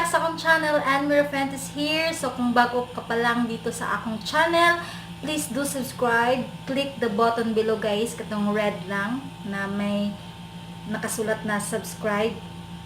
back sa akong channel, Anne Mirafantes here. So kung bago ka pa lang dito sa akong channel, please do subscribe. Click the button below guys, katong red lang na may nakasulat na subscribe.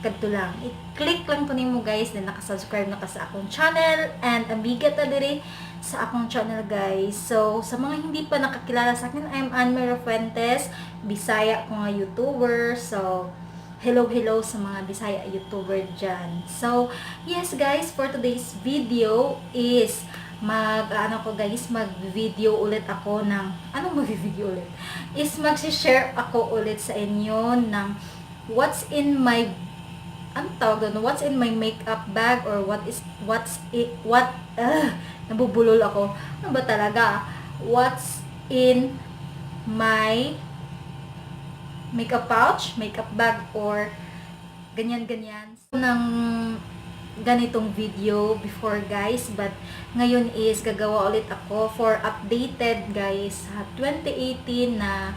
Kadto lang. I-click lang po nimo guys, then nakasubscribe na ka sa akong channel and amiga ta diri sa akong channel guys. So sa mga hindi pa nakakilala sa akin, I'm Anne Mirafantes, Bisaya ko nga YouTuber. So hello sa mga Bisaya YouTuber dyan. So, yes guys, for today's video is mag-video ulit ako ng, mag-video ulit? Is mag-share ako ulit sa inyo ng what's in my, what's in my makeup bag or nabubulol ako. Ano ba talaga? What's in my makeup pouch, makeup bag, or ganyan-ganyan. Nang ganitong video before guys, but ngayon is gagawa ulit ako for updated guys sa 2018 na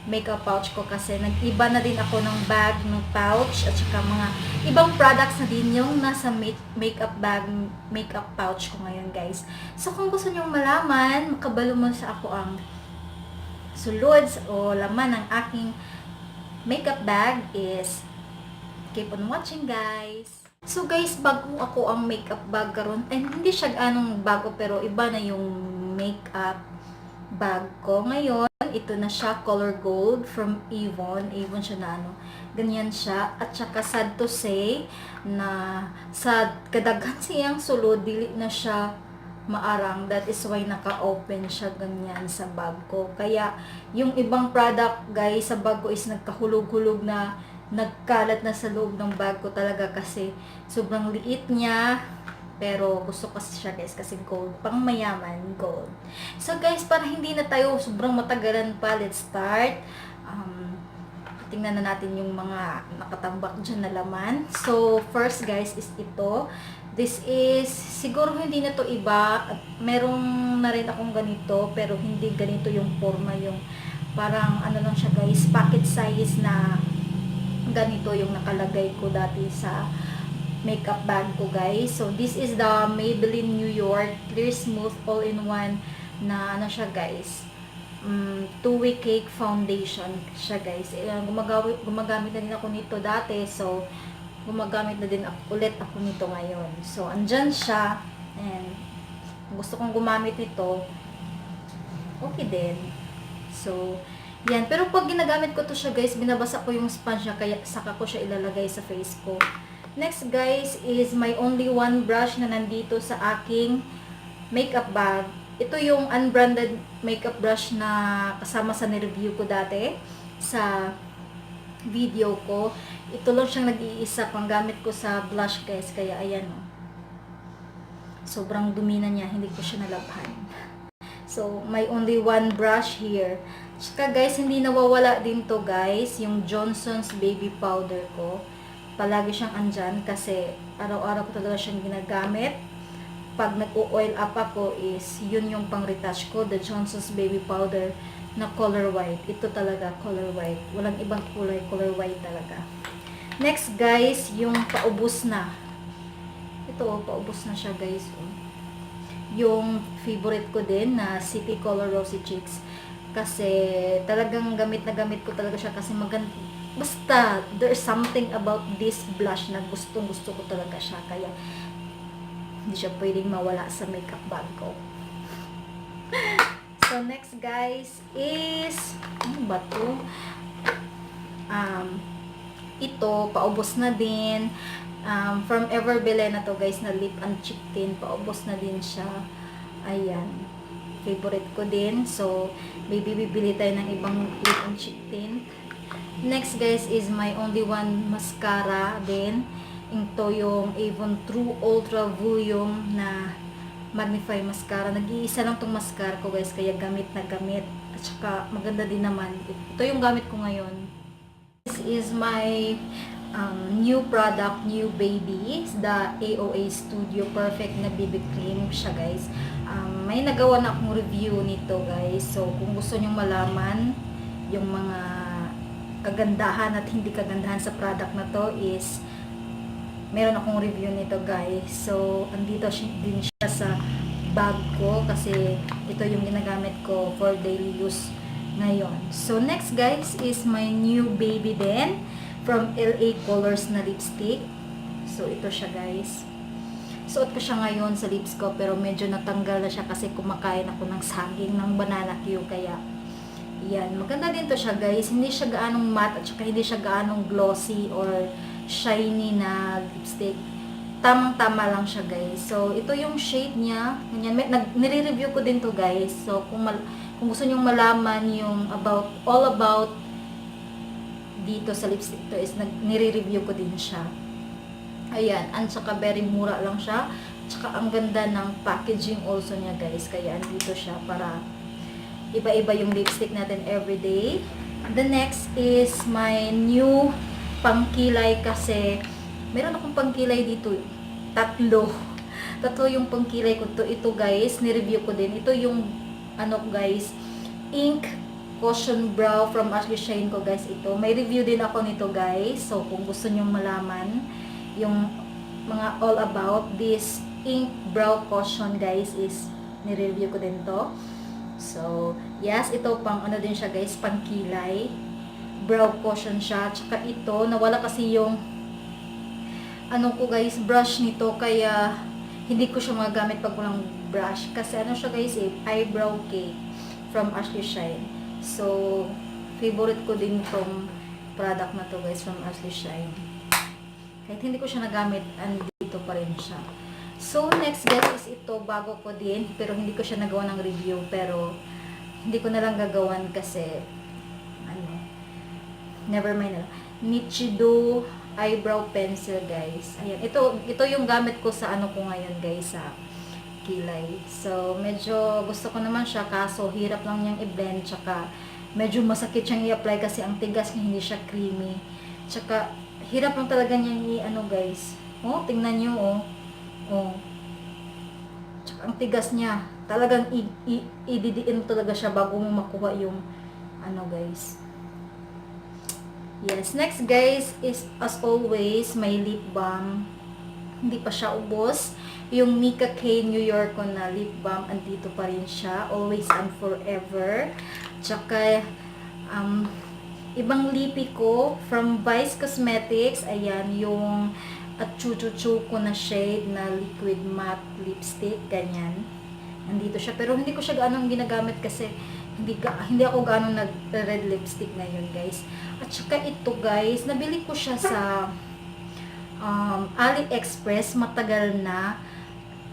makeup pouch ko kasi nag-iba na din ako ng bag, ng pouch, at saka mga ibang products na din yung nasa makeup bag, makeup pouch ko ngayon guys. So kung gusto nyong malaman, makabalo mo sa ako ang sulod o laman ng aking makeup bag is keep on watching guys. So guys, bago ako ang makeup bag karon, and hindi siya anong bago pero iba na yung makeup bag ko ngayon. Ito na siya, color gold from Avon siya na ganyan siya, at saka sad to say na sa kadaghan siyang sulod dili na siya maarang. That is why naka-open siya ganyan sa bag ko. Kaya yung ibang product guys sa bag ko is nagkahulog-hulog na, nagkalat na sa loob ng bag ko talaga kasi sobrang liit niya. Pero gusto kasi siya guys kasi gold, pang mayaman gold. So guys, para hindi na tayo sobrang matagalan pa, let's start. Tingnan na natin yung mga nakatambak dyan na laman. So first guys is ito. This is, siguro hindi na to iba. Merong na rin akong ganito, pero hindi ganito yung forma. Yung parang lang siya guys, pocket size na ganito yung nakalagay ko dati sa makeup bag ko guys. So this is the Maybelline New York Clear Smooth All-in-One na siya guys. 2-way cake foundation siya guys. Gumagamit na din ako nito dati. So gumagamit na din ulit ako nito ngayon. So, andyan siya. And, gusto kong gumamit nito, okay din. So, yan. Pero pag ginagamit ko to siya guys, binabasa ko yung sponge niya, kaya saka ko siya ilalagay sa face ko. Next guys, is my only one brush na nandito sa aking makeup bag. Ito yung unbranded makeup brush na kasama sa nireview ko dati sa video ko. Ito lang siyang nag-iisa pang gamit ko sa blush guys, kaya ayan o. Sobrang dumi na niya, hindi ko siya nalabhan. So, may only one brush here. Saka guys, hindi nawawala din to guys, yung Johnson's baby powder ko. Palagi siyang andyan kasi araw-araw ko talaga siyang ginagamit. Pag nag-oil up ako is, yun yung pang retouch ko, the Johnson's baby powder na color white. Ito talaga color white. Walang ibang kulay, color white talaga. Next guys, yung paubos na. Ito, paubos na siya guys. Yung favorite ko din na City Color Rosy Cheeks. Kasi talagang gamit na gamit ko talaga siya kasi maganda. Basta, there's something about this blush na gustong gusto ko talaga siya. Kaya, hindi siya pwedeng mawala sa makeup bag ko. So, next guys is, ano ba to? Ito, paubos na din. From Everbele na to guys, na lip and cheek tint. Paubos na din siya. Ayan. Favorite ko din. So, maybe bibili tayo ng ibang lip and cheek tint. Next guys is my only one mascara din. Ito yung Avon True Ultra Volume na Magnify Mascara. Nag-iisa lang tong mascara ko guys, kaya gamit na gamit. At saka maganda din naman. Ito yung gamit ko ngayon. This is my new product, new baby. The AOA Studio Perfect na BB Cream siya guys. May nagawa na akong review nito guys. So kung gusto nyong malaman yung mga kagandahan at hindi kagandahan sa product na to is meron akong review nito guys. So, andito din siya sa bag ko kasi ito yung ginagamit ko for daily use ngayon. So, next guys is my new baby din from LA Colors na lipstick. So, ito siya guys. Suot ko siya ngayon sa lips ko pero medyo natanggal na siya kasi kumakain ako ng saging ng banana Q kaya yan. Maganda din to siya guys. Hindi siya gaanong matte at saka hindi siya gaanong glossy or shiny na lipstick. Tamang-tama lang siya guys. So, ito yung shade niya. Ganyan. Nire-review ko din to guys. So, kung gusto nyong malaman yung all about dito sa lipstick to is nire-review ko din siya. Ayan, at saka very mura lang siya. Tsaka ang ganda ng packaging also niya guys. Kaya andito siya para iba-iba yung lipstick natin everyday. The next is my new pangkilay kasi meron akong pangkilay dito. Tatlo yung pangkilay ko to. Ito guys, ni-review ko din. Ito yung guys, Ink Cushion Brow from Ashley Shine ko guys. Ito. May review din ako nito guys. So kung gusto niyo malaman yung mga all about this ink brow cushion guys is ni-review ko din to. So, yes, ito pang din siya guys, pangkilay. Brow cushion siya. Tsaka ito, nawala kasi yung ko guys, brush nito kaya hindi ko siya magagamit pag walang brush. Kasi siya guys eyebrow cake from Ashley Shine. So, favorite ko din itong product na to guys from Ashley Shine. Kahit hindi ko siya nagamit, andito pa rin siya. So, next guys is ito, bago ko din, pero hindi ko siya nagawa ng review, pero hindi ko na lang gagawan kasi, never mind na. Nichido Eyebrow Pencil guys. Ayan, ito yung gamit ko sa ko ngayon guys, sa kilay. So, medyo gusto ko naman siya, kaso hirap lang niyang i-blend, tsaka medyo masakit siyang i-apply kasi ang tigas niya, hindi siya creamy. Tsaka, hirap lang talaga niyang guys. Oh, tingnan niyo oh. Tsaka ang tigas niya. Talagang ididiin talaga siya bago mo makuha yung guys. Yes, next guys is as always my lip balm. Hindi pa siya ubos. Yung Mika K New York ko na lip balm, andito pa rin siya. Always and forever. Tsaka ibang lipi ko from Vice Cosmetics. Ayan, yung Chu ko na shade na liquid matte lipstick. Ganyan. Nandito siya. Pero hindi ko siya gaanong ginagamit kasi hindi ako gaanong nag-red lipstick ngayon guys. At saka ito guys, nabili ko siya sa AliExpress. Matagal na.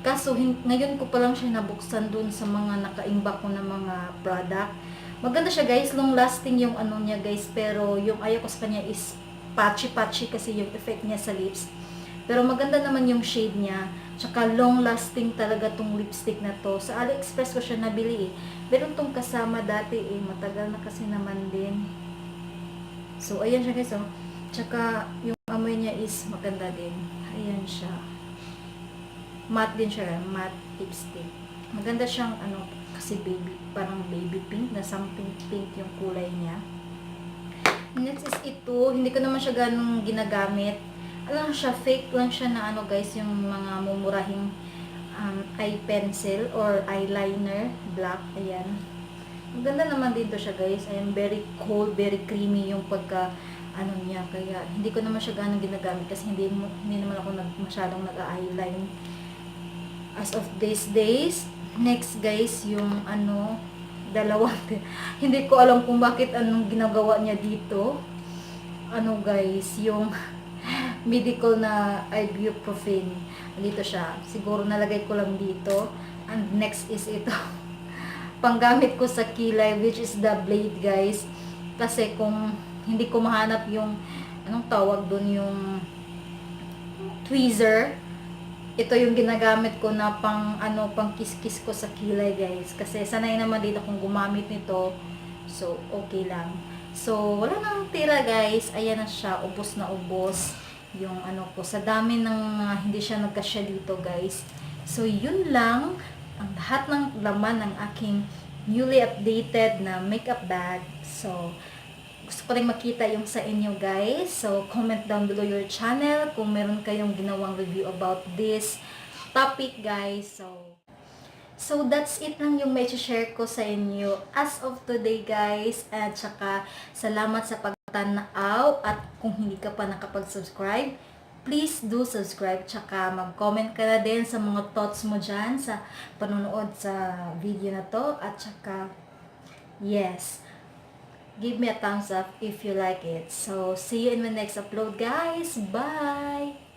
Kaso ngayon ko pa lang siya nabuksan dun sa mga naka-imbak ko na mga product. Maganda siya guys, long lasting yung niya guys, pero yung ayaw ko sa kanya is patchy kasi yung effect niya sa lips. Pero maganda naman yung shade niya, tsaka long lasting talaga tong lipstick na to. Sa AliExpress ko siya nabili Meron tong kasama dati matagal na kasi naman din. So ayan siya guys Tsaka yung amoy niya is maganda din. Ayan siya. Matte din siya, matte lipstick. Maganda siyang kasi parang baby pink na something pink yung kulay niya. Next is ito, hindi ko naman siya ganong ginagamit. Siya, fake lang siya na guys, yung mga mumurahing eye pencil or eyeliner, black, ayan. Maganda naman dito siya guys, ayan, very cold, very creamy yung pagka niya, kaya hindi ko naman siya ganong ginagamit kasi hindi naman ako masyadong nag-eyeline as of these days. Next guys, yung dalawang hindi ko alam kung bakit anong ginagawa niya dito. Guys, yung medical na ibuprofen. Dito siya. Siguro nalagay ko lang dito. And next is ito. Panggamit ko sa kilay, which is the blade guys. Kasi kung hindi ko mahanap yung tawag doon, yung tweezer, ito yung ginagamit ko na pang kiss-kiss ko sa kilay guys. Kasi sanay naman dito kung gumamit nito. So, okay lang. So, wala nang tira guys. Ayan na siya. Ubos na ubos. Yung ko. Sa dami ng hindi siya nagkasya dito guys. So, yun lang. Ang lahat ng laman ng aking newly updated na makeup bag. So, gusto ko rin makita yung sa inyo guys. So, comment down below your channel kung meron kayong ginawang review about this topic guys. So that's it lang yung may share ko sa inyo as of today guys. At saka salamat sa pagtanaw at kung hindi ka pa nakapag-subscribe, please do subscribe. Tsaka mag-comment ka na din sa mga thoughts mo dyan sa panonood sa video na to. At saka, yes, give me a thumbs up if you like it. So, see you in my next upload guys. Bye!